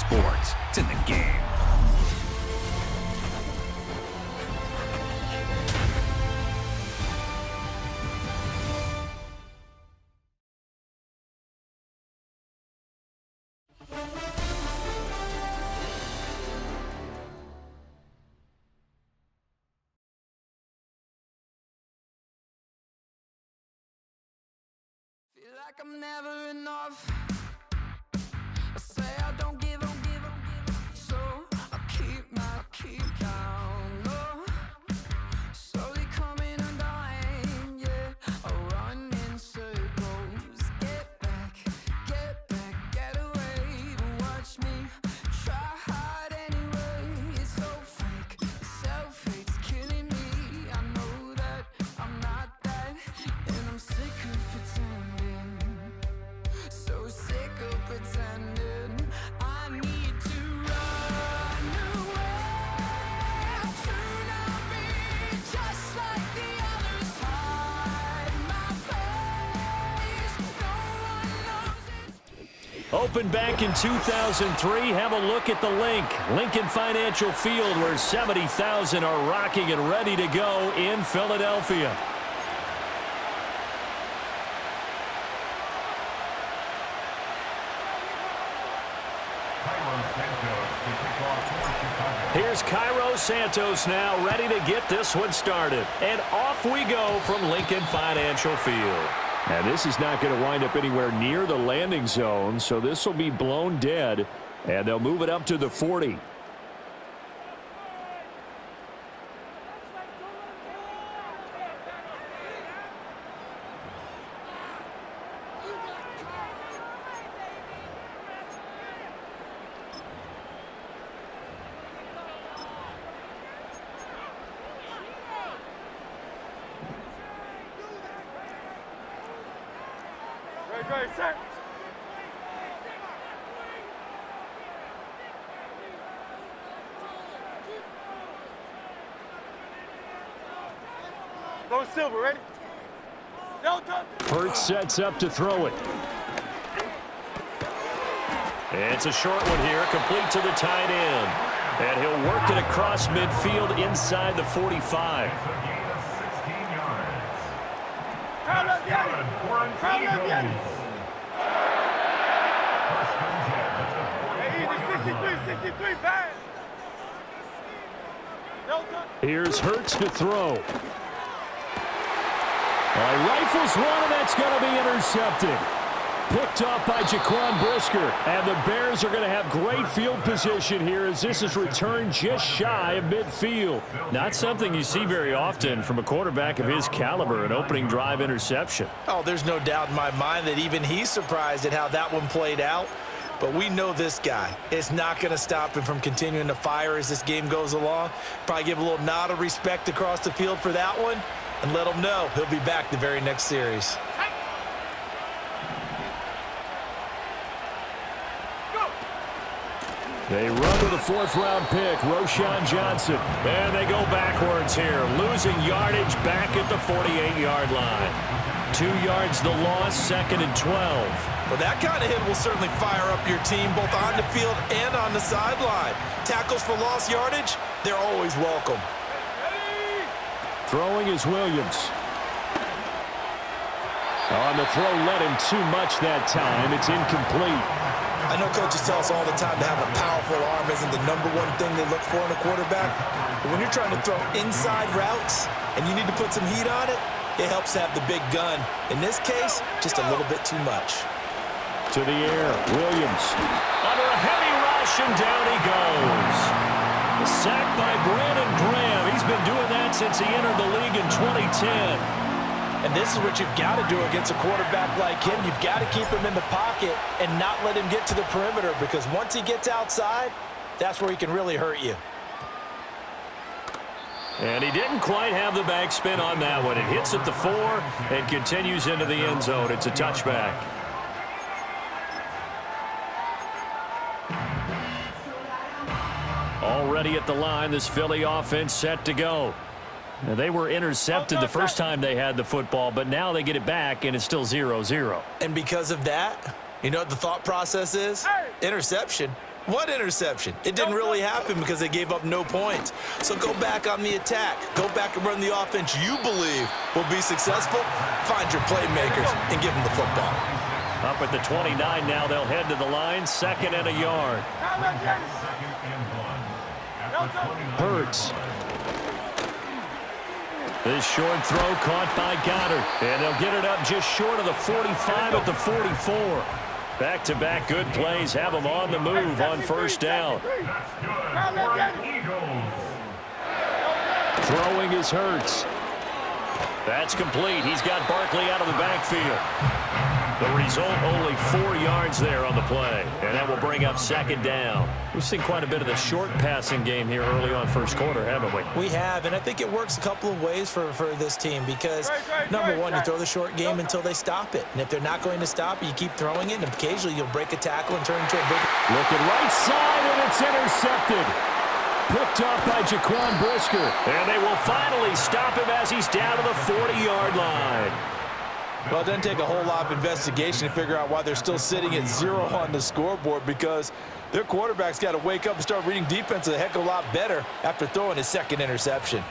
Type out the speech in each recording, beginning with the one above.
sports. It's in the game. Feel like I'm never enough. I say I don't give up, so I keep down low. Slowly coming undone, yeah. I run in circles. Get back, get away. But watch me try hard anyway. It's so fake, self-hate's killing me. I know that I'm not that, and I'm sick of pretending. So sick of pretending. I need to run away to not be just like the others. Hide my face. No one knows it. Opened back in 2003. Have a look at the link. Lincoln Financial Field, where 70,000 are rocking and ready to go in Philadelphia. Here's Cairo Santos now, ready to get this one started. And off we go from Lincoln Financial Field. And this is not going to wind up anywhere near the landing zone, so this will be blown dead, and they'll move it up to the 40. Go Silver, ready? Hurts sets up to throw it. It's a short one here, complete to the tight end. And he'll work it across midfield inside the 45. Here's Hurts to throw. Rifles one, and that's going to be intercepted. Picked off by Jaquan Brisker. And the Bears are going to have great field position here as this is returned just shy of midfield. Not something you see very often from a quarterback of his caliber, an opening drive interception. Oh, there's no doubt in my mind that even he's surprised at how that one played out. But we know this guy is not going to stop him from continuing to fire as this game goes along. Probably give a little nod of respect across the field for that one and let him know he'll be back the very next series. They run to the fourth-round pick, Roschon Johnson. And they go backwards here, losing yardage back at the 48-yard line. 2 yards the loss, 2nd and 12. Well, that kind of hit will certainly fire up your team both on the field and on the sideline. Tackles for lost yardage, they're always welcome. Throwing is Williams. On the throw, led him too much that time. It's incomplete. I know coaches tell us all the time to have a powerful arm isn't the #1 thing they look for in a quarterback. But when you're trying to throw inside routes and you need to put some heat on it, it helps to have the big gun. In this case, just a little bit too much. To the air, Williams. Under a heavy rush, and down he goes. The sack by Brandon Graham. He's been doing that since he entered the league in 2010. And this is what you've got to do against a quarterback like him. You've got to keep him in the pocket and not let him get to the perimeter, because once he gets outside, that's where he can really hurt you. And he didn't quite have the backspin on that one. It hits at the 4 and continues into the end zone. It's a touchback. Already at the line, this Philly offense set to go. Now, they were intercepted the first time they had the football, but now they get it back, and it's still 0-0. And because of that, you know what the thought process is? Interception. What interception? It didn't really happen because they gave up no points. So go back on the attack. Go back and run the offense you believe will be successful. Find your playmakers and give them the football. Up at the 29 now, they'll head to the line, 2nd and a yard. Hurts. This short throw caught by Goddard. And they'll get it up just short of the 45 at the 44. Back-to-back good plays have them on the move on 1st down. Throwing is Hurts. That's complete. He's got Barkley out of the backfield. The result, only 4 yards there on the play. And that will bring up 2nd down. We've seen quite a bit of the short passing game here early on 1st quarter, haven't we? We have, and I think it works a couple of ways for this team because, number one, you throw the short game until they stop it. And if they're not going to stop it, you keep throwing it, and occasionally you'll break a tackle and turn into a big... Looking right side, and it's intercepted. Picked off by Jaquan Brisker. And they will finally stop him as he's down to the 40-yard line. Well, it doesn't take a whole lot of investigation to figure out why they're still sitting at 0 on the scoreboard because their quarterback's got to wake up and start reading defense a heck of a lot better after throwing his 2nd interception.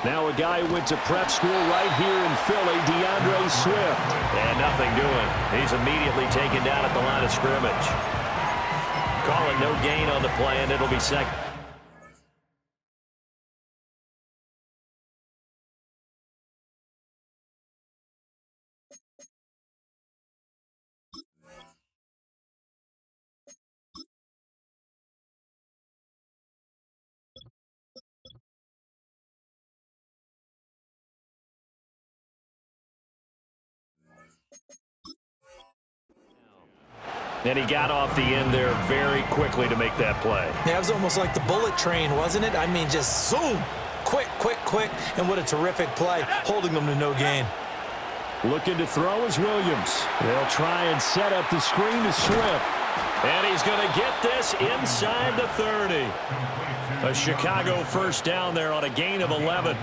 Now a guy who went to prep school right here in Philly, DeAndre Swift. And nothing doing. He's immediately taken down at the line of scrimmage. Call it no gain on the play, and it'll be 2nd. And he got off the end there very quickly to make that play. Yeah, it was almost like the bullet train, wasn't it? I mean, just zoom. Quick, quick, quick. And what a terrific play, holding them to no gain. Looking to throw is Williams. They'll try and set up the screen to Swift. And he's going to get this inside the 30. A Chicago 1st down there on a gain of 11.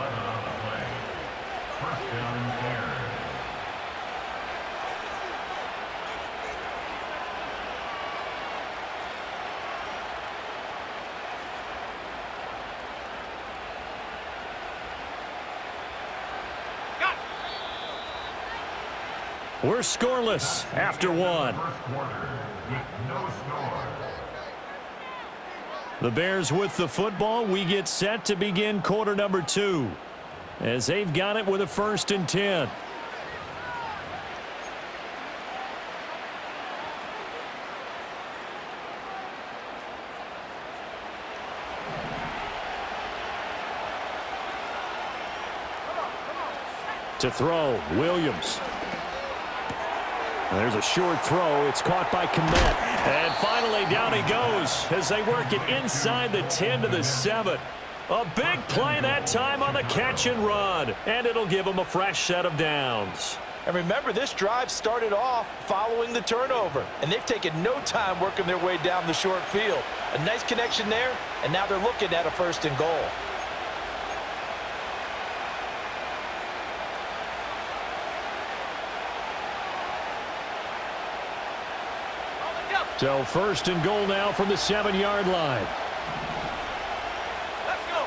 We're scoreless after 1. The Bears with the football. We get set to begin quarter number 2 as they've got it with a 1st and 10. To throw, Williams. There's a short throw. It's caught by Kmet. And finally, down he goes as they work it inside the 10 to the 7. A big play that time on the catch and run. And it'll give them a fresh set of downs. And remember, this drive started off following the turnover. And they've taken no time working their way down the short field. A nice connection there, and now they're looking at a 1st and goal. So 1st and goal now from the 7-yard line. Let's go.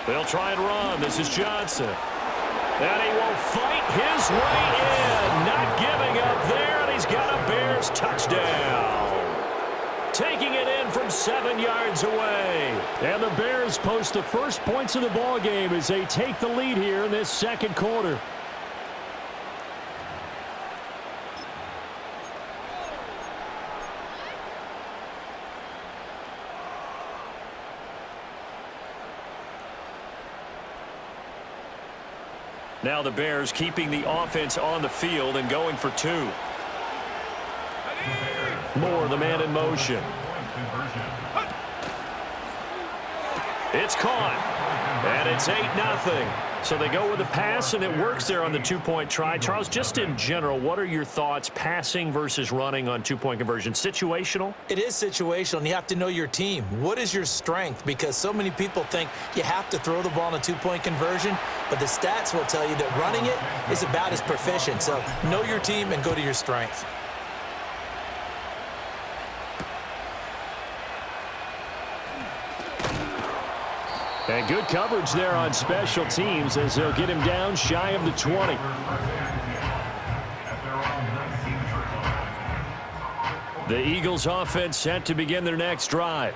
They'll try and run. This is Johnson. And he will fight his way in. Not giving up there, and he's got a Bears touchdown. Taking it in from 7 yards away. And the Bears post the first points of the ball game as they take the lead here in this 2nd quarter. Now the Bears keeping the offense on the field and going for 2. Moore, the man in motion. It's caught. And it's 8-0. So they go with a pass, and it works there on the two-point try. Charles, just in general, what are your thoughts passing versus running on two-point conversion? Situational? It is situational, and you have to know your team. What is your strength? Because so many people think you have to throw the ball in a two-point conversion, but the stats will tell you that running it is about as proficient. So know your team and go to your strength. And good coverage there on special teams as they'll get him down shy of the 20. The Eagles offense set to begin their next drive.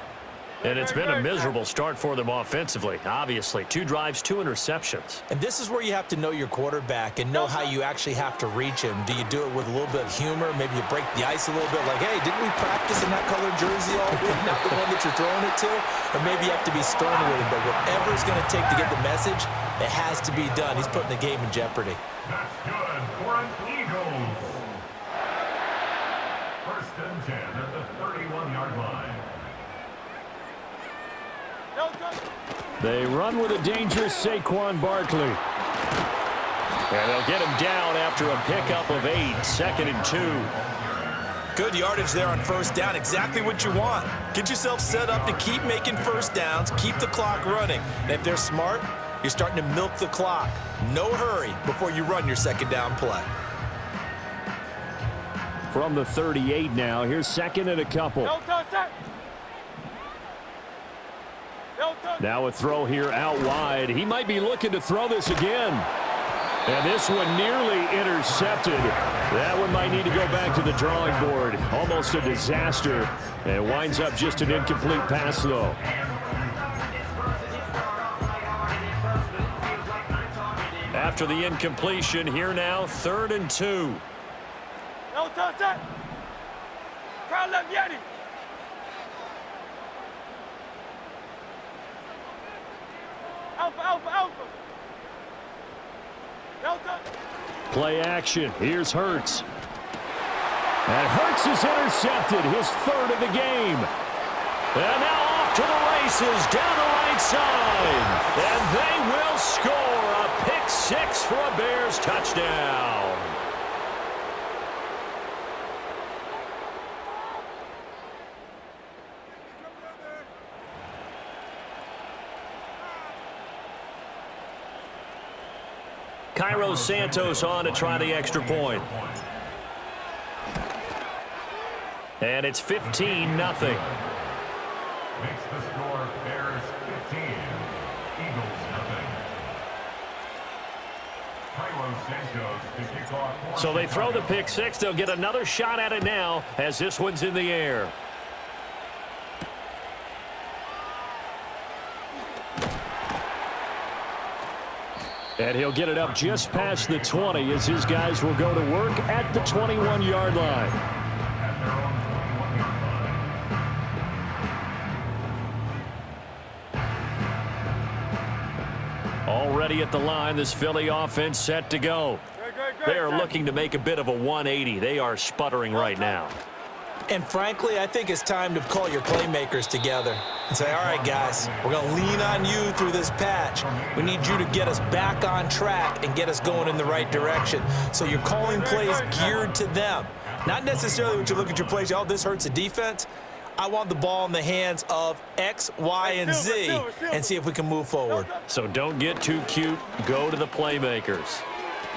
And it's been a miserable start for them offensively, obviously. 2 drives, 2 interceptions. And this is where you have to know your quarterback and know how you actually have to reach him. Do you do it with a little bit of humor? Maybe you break the ice a little bit like, hey, didn't we practice in that colored jersey all week, not the one that you're throwing it to? Or maybe you have to be stern with him. But whatever it's going to take to get the message, it has to be done. He's putting the game in jeopardy. That's good for an Eagles. 1st and 10 at the 31-yard line. They run with a dangerous Saquon Barkley. And they'll get him down after a pickup of 8, 2nd and 2. Good yardage there on 1st down. Exactly what you want. Get yourself set up to keep making 1st downs, keep the clock running. And if they're smart, you're starting to milk the clock. No hurry before you run your 2nd down play. From the 38 now, here's 2nd and a couple. Now a throw here out wide. He might be looking to throw this again. And this one nearly intercepted. That one might need to go back to the drawing board. Almost a disaster. And winds up just an incomplete pass, though. After the incompletion, here now, 3rd and 2. No touch that. Crowd left Yeti. Alpha, alpha, alpha. No touch. Play action. Here's Hurts. And Hurts is intercepted, his 3rd of the game. And now off to the races down the right side. And they will score a pick 6 for a Bears touchdown. Cairo Santos on to try the extra point. And it's 15-0. Makes the score Bears 15, Eagles nothing. Cairo Santos to kick off. So they throw the pick 6. They'll get another shot at it now as this one's in the air. And he'll get it up just past the 20 as his guys will go to work at the 21-yard line. Already at the line, this Philly offense set to go. They are looking to make a bit of a 180. They are sputtering right now. And frankly, I think it's time to call your playmakers together and say, all right, guys, we're going to lean on you through this patch. We need you to get us back on track and get us going in the right direction. So you're calling plays geared to them. Not necessarily when you look at your plays, oh, this hurts the defense. I want the ball in the hands of X, Y, and Z and see if we can move forward. So don't get too cute. Go to the playmakers.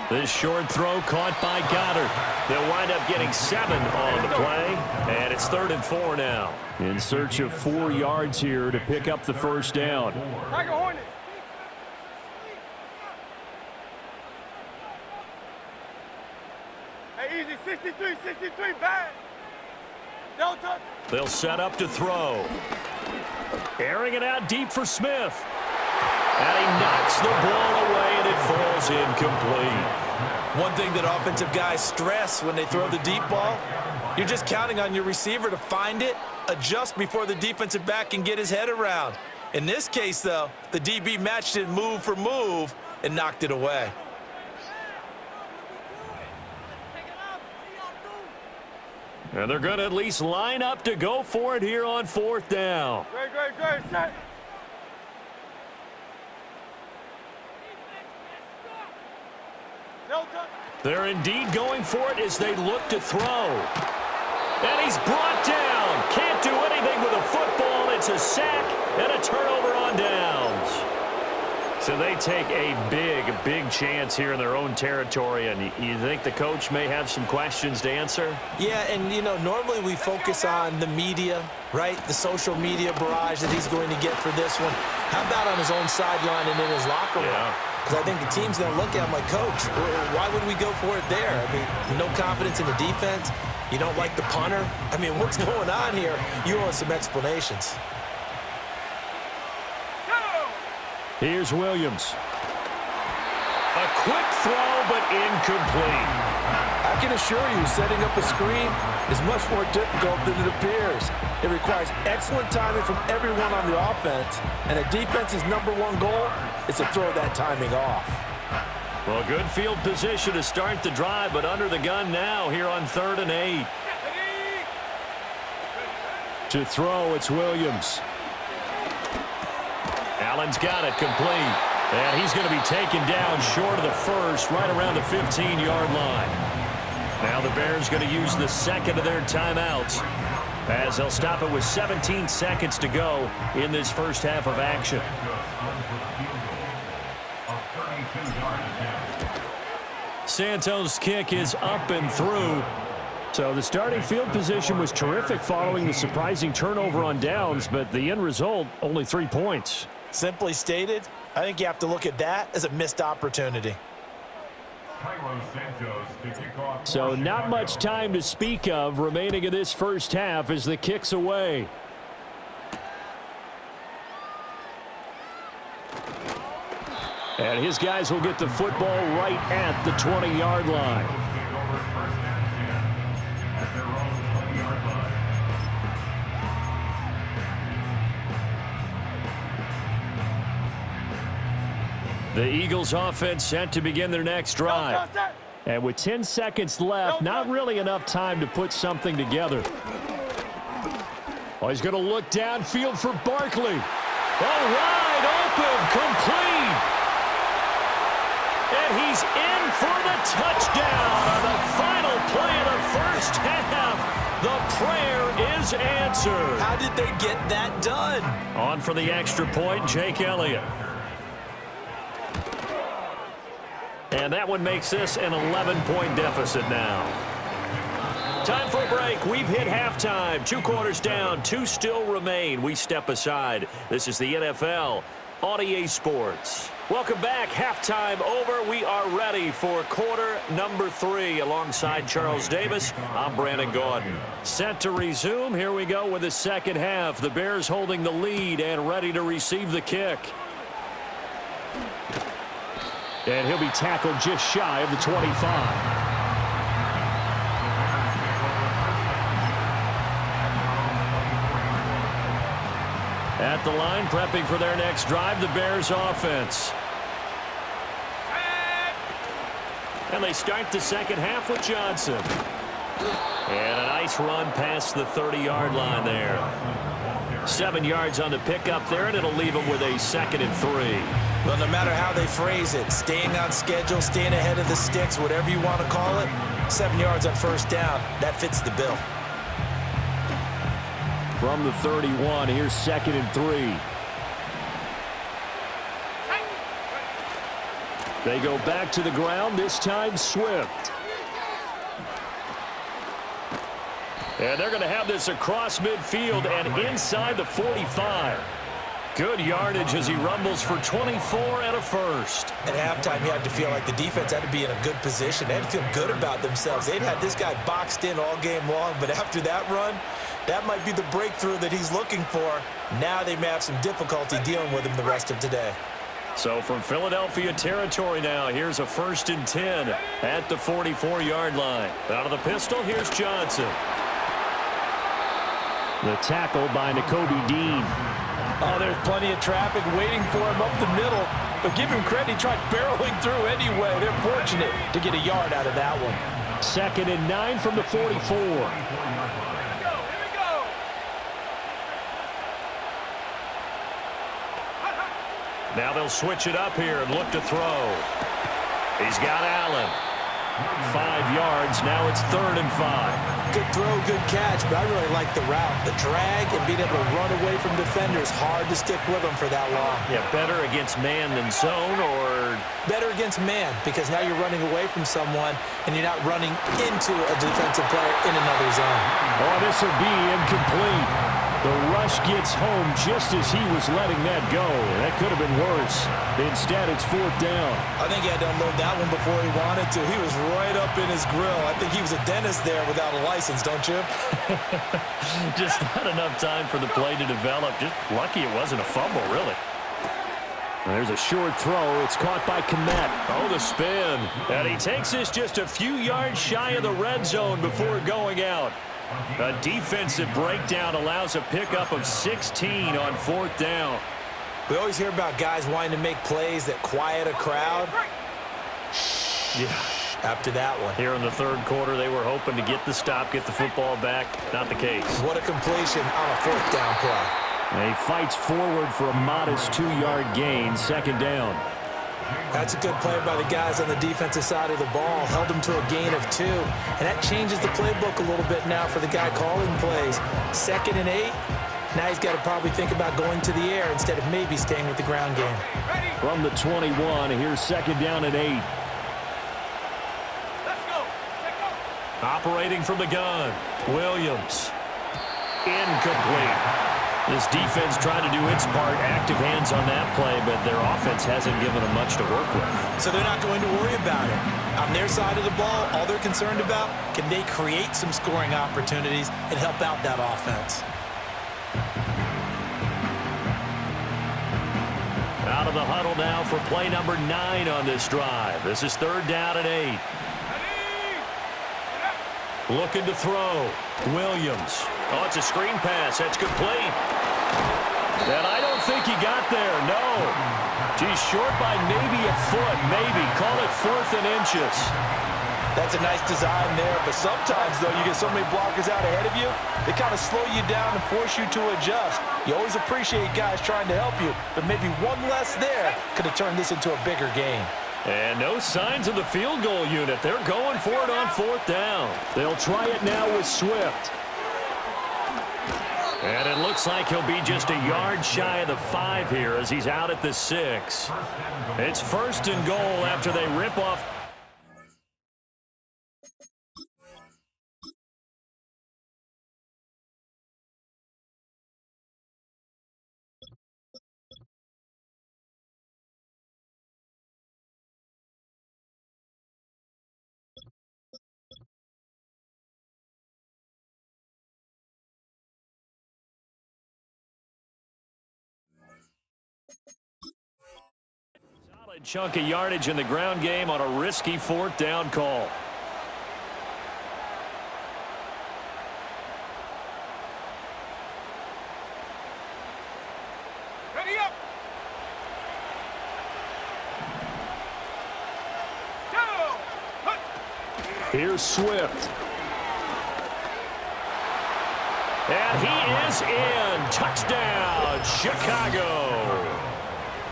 This short throw caught by Goddard. They'll wind up getting 7 on the play, and it's 3rd and 4 now. In search of 4 yards here to pick up the 1st down. Tiger Hornet. Hey, easy, 63, bad. No touch. They'll set up to throw. Airing it out deep for Smith. And he knocks the ball away, and it falls incomplete. One thing that offensive guys stress when they throw the deep ball, you're just counting on your receiver to find it, adjust before the defensive back can get his head around. In this case, though, the DB matched it move for move and knocked it away. And they're going to at least line up to go for it here on 4th down. Great, set. They're indeed going for it as they look to throw. And he's brought down. Can't do anything with a football. It's a sack and a turnover on downs. So they take a big chance here in their own territory. And you think the coach may have some questions to answer? Yeah, and, you know, normally we focus on the media, right? The social media barrage that he's going to get for this one. How about on his own sideline and in his locker room? Yeah. Because I think the team's going to look at him like, Coach, why would we go for it there? I mean, no confidence in the defense. You don't like the punter? I mean, what's going on here? You owe us some explanations. Here's Williams. A quick throw, but incomplete. I can assure you, setting up a screen is much more difficult than it appears. It requires excellent timing from everyone on the offense, and a defense's #1 goal is to throw that timing off. Well, good field position to start the drive, but under the gun now here on 3rd and 8. To throw, it's Williams. Allen's got it complete. And he's going to be taken down short of the first, right around the 15-yard line. Now the Bears going to use the second of their timeouts, as they'll stop it with 17 seconds to go in this first half of action. Santos' kick is up and through. So the starting field position was terrific following the surprising turnover on downs, but the end result, only 3 points. Simply stated, I think you have to look at that as a missed opportunity. So not much time to speak of remaining in this first half as the kick's away. And his guys will get the football right at the 20-yard line. The Eagles offense set to begin their next drive. And with 10 seconds left, not really enough time to put something together. Oh, he's going to look downfield for Barkley. Oh, wide open, complete. And he's in for the touchdown on the final play of the first half. The prayer is answered. How did they get that done? On for the extra point, Jake Elliott. And that one makes this an 11-point deficit now. Time for a break. We've hit halftime. 2 quarters down. 2 still remain. We step aside. This is the NFL on EA Sports. Welcome back. Halftime over. We are ready for quarter number 3. Alongside Charles Davis, I'm Brandon Gordon. Set to resume. Here we go with the second half. The Bears holding the lead and ready to receive the kick. And he'll be tackled just shy of the 25. At the line, prepping for their next drive, the Bears offense. And they start the second half with Johnson. And a nice run past the 30-yard line there. 7 yards on the pickup there, and it'll leave them with a 2nd and 3. Well, no matter how they phrase it, staying on schedule, staying ahead of the sticks, whatever you want to call it, 7 yards on first down, that fits the bill. From the 31, here's 2nd and 3. They go back to the ground, this time Swift. And they're going to have this across midfield and inside the 45. Good yardage as he rumbles for 24 and a first. At halftime, you had to feel like the defense had to be in a good position. They had to feel good about themselves. They'd had this guy boxed in all game long, but after that run, that might be the breakthrough that he's looking for. Now they may have some difficulty dealing with him the rest of today. So from Philadelphia territory now, here's a 1st and 10 at the 44-yard line. Out of the pistol, here's Johnson. The tackle by Nakobe Dean. Oh, there's plenty of traffic waiting for him up the middle. But give him credit, he tried barreling through anyway. They're fortunate to get a yard out of that one. 2nd and 9 from the 44. Now they'll switch it up here and look to throw. He's got Allen. 5 yards. Now it's 3rd and 5. Good throw, good catch, but I really like the route. The drag and being able to run away from defenders, hard to stick with them for that long. Yeah, better against man than zone, or? Better against man, because now you're running away from someone and you're not running into a defensive player in another zone. Oh, this will be incomplete. The rush gets home just as he was letting that go. That could have been worse. Instead, it's 4th down. I think he had to unload that one before he wanted to. He was right up in his grill. I think he was a dentist there without a license, don't you? Just not enough time for the play to develop. Just lucky it wasn't a fumble, really. There's a short throw. It's caught by Kmet. Oh, the spin. And he takes this just a few yards shy of the red zone before going out. A defensive breakdown allows a pickup of 16 on 4th down. We always hear about guys wanting to make plays that quiet a crowd. Yeah. After that one. Here in the 3rd quarter, they were hoping to get the stop, get the football back. Not the case. What a completion on a 4th down play. And he fights forward for a modest 2-yard gain, 2nd down. That's a good play by the guys on the defensive side of the ball. Held them to a gain of 2. And that changes the playbook a little bit now for the guy calling plays. 2nd and 8. Now he's got to probably think about going to the air instead of maybe staying with the ground game. From the 21, here's 2nd down and 8. Let's go. Operating from the gun, Williams. Incomplete. This defense trying to do its part, active hands on that play, but their offense hasn't given them much to work with. So they're not going to worry about it. On their side of the ball, all they're concerned about, can they create some scoring opportunities and help out that offense? Out of the huddle now for play number 9 on this drive. This is 3rd down and 8. Looking to throw. Williams. Oh, it's a screen pass. That's complete. And I don't think he got there. No. He's short by maybe a foot. Maybe. Call it 4th and inches. That's a nice design there, but sometimes, though, you get so many blockers out ahead of you, they kind of slow you down and force you to adjust. You always appreciate guys trying to help you, but maybe one less there could have turned this into a bigger game. And no signs of the field goal unit. They're going for it on 4th down. They'll try it now with Swift. And it looks like he'll be just a yard shy of the 5 here as he's out at the 6. It's 1st and goal after they rip off. Solid chunk of yardage in the ground game on a risky 4th down call. Ready up. Go. Here's Swift. And he is in. Touchdown, Chicago.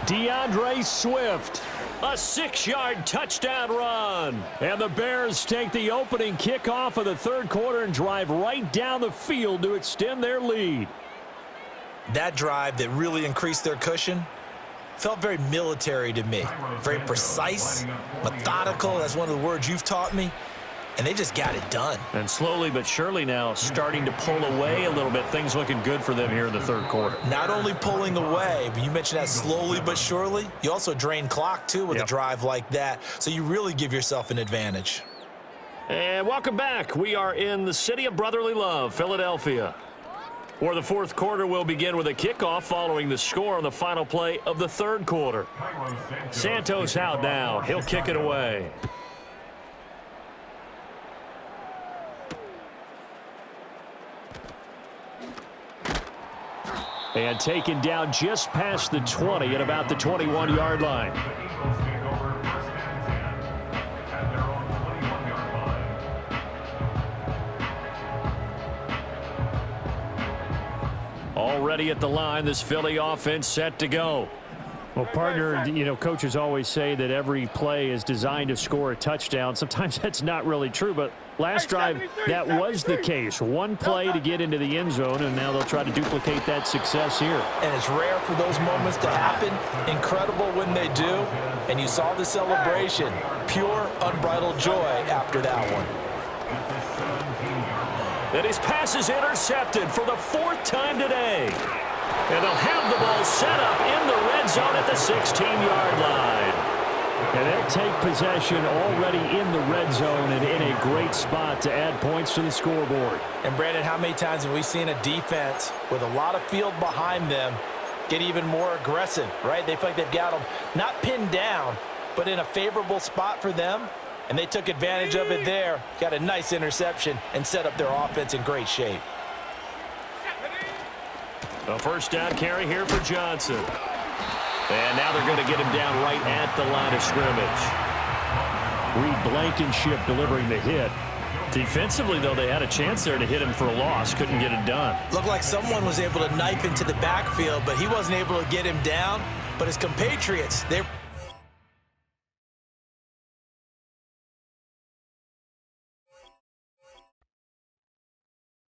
DeAndre Swift, a 6-yard touchdown run. And the Bears take the opening kickoff of the 3rd quarter and drive right down the field to extend their lead. That drive that really increased their cushion felt very military to me. Very precise, methodical. That's one of the words you've taught me. And they just got it done. And slowly but surely now starting to pull away a little bit. Things looking good for them here in the 3rd quarter. Not only pulling away, but you mentioned that slowly but surely. You also drain clock, too, with a drive like that. So you really give yourself an advantage. And welcome back. We are in the city of brotherly love, Philadelphia, where the 4th quarter will begin with a kickoff following the score on the final play of the 3rd quarter. Santos out now. He'll kick it away. And taken down just past the 20 at about the 21-yard line. Already at the line, this Philly offense set to go. Well, partner, you know, coaches always say that every play is designed to score a touchdown. Sometimes that's not really true, but last drive, that was the case. One play to get into the end zone, and now they'll try to duplicate that success here. And it's rare for those moments to happen. Incredible when they do. And you saw the celebration. Pure, unbridled joy after that one. And his pass is intercepted for the 4th time today. And they'll have the ball set up in the red zone at the 16-yard line. And they'll take possession already in the red zone and in a great spot to add points to the scoreboard. And, Brandon, how many times have we seen a defense with a lot of field behind them get even more aggressive, right? They feel like they've got them not pinned down, but in a favorable spot for them. And they took advantage of it there, got a nice interception, and set up their offense in great shape. A first down carry here for Johnson. And now they're going to get him down right at the line of scrimmage. Reed Blankenship delivering the hit. Defensively, though, they had a chance there to hit him for a loss. Couldn't get it done. Looked like someone was able to knife into the backfield, but he wasn't able to get him down. But his compatriots, they're